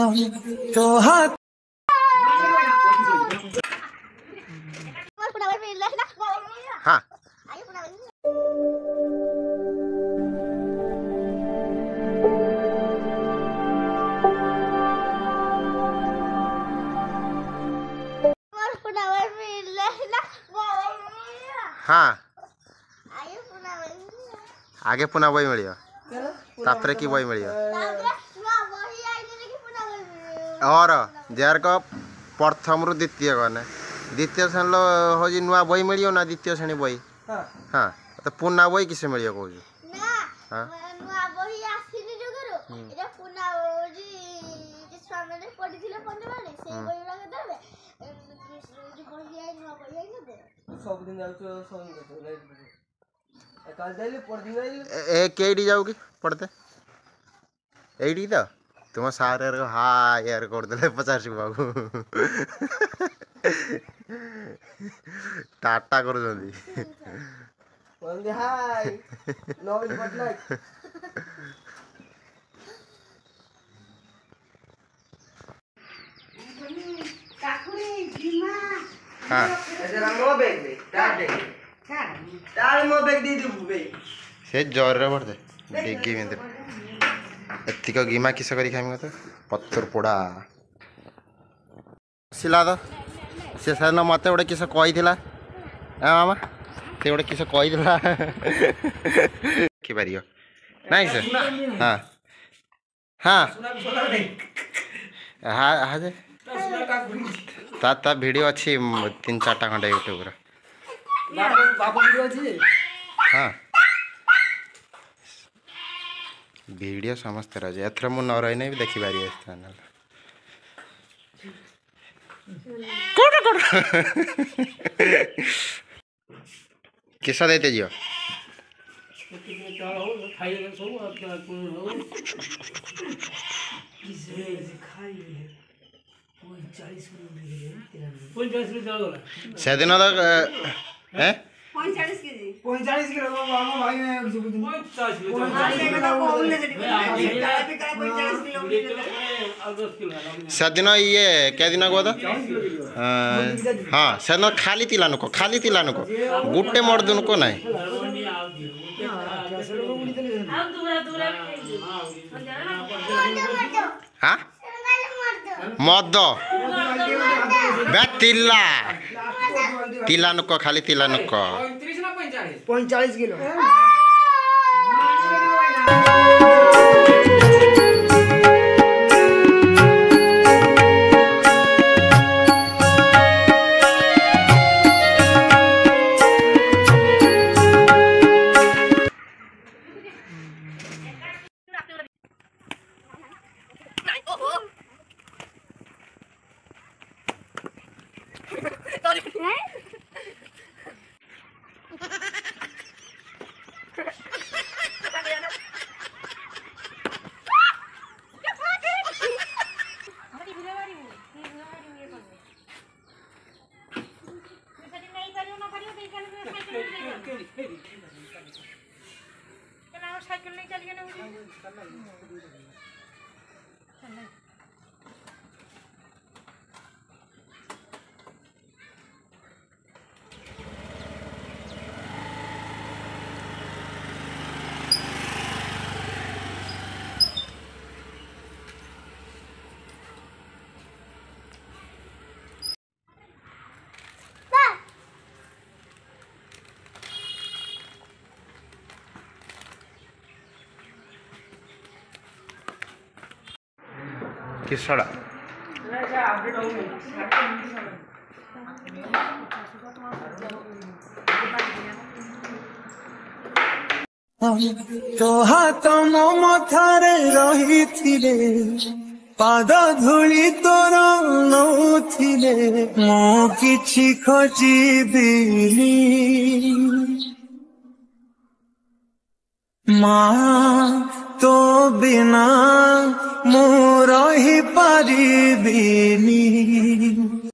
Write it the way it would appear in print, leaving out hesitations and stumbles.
तो हाथ हाँ हाँ आगे पुनः बही मिल तापर की बही मिल और जार को प्रथम रु द्वितीय गने द्वितीय श्रेणी हूँ नुआ बही मिल ना द्वितीय श्रेणी बही हाँ तो पुना बही किसे मिल कौन हाँ केडी जाऊ कि पढ़ते एडी तो तुम सारे हाँ यार कर दे 50 बाबू टाटा कर से जर पड़ते डिग्गी में एतिक गिमा किस कर खाइम तो पत्थर पोड़ा आसला तो से सर मत गोटे किस कही मामा से गोटे किस कही देखिपार नाई सर हाँ हाँ हाँ हाँ जे ता वीडियो अच्छी 3-4 खंडे यूट्यूब हाँ वीडियो समस्त रही एथर मु न रही भी देखी पारि किस देते जियो से दिन सेदिन ये क्या दिन कह तो हाँ सेदिन खाली तिला नुक गुटे मर्द नुक ना हाँ मद बे तिला तिला नुक खाली तिला नुक 45 किलो साइकिल नहीं चली ना किसड़ा तो हाथ मो मथारे रही थिले पाद धूली तोर नौथिले मो किछि खोजिबिनी माँ तो बिना मु रही पारिबिनी।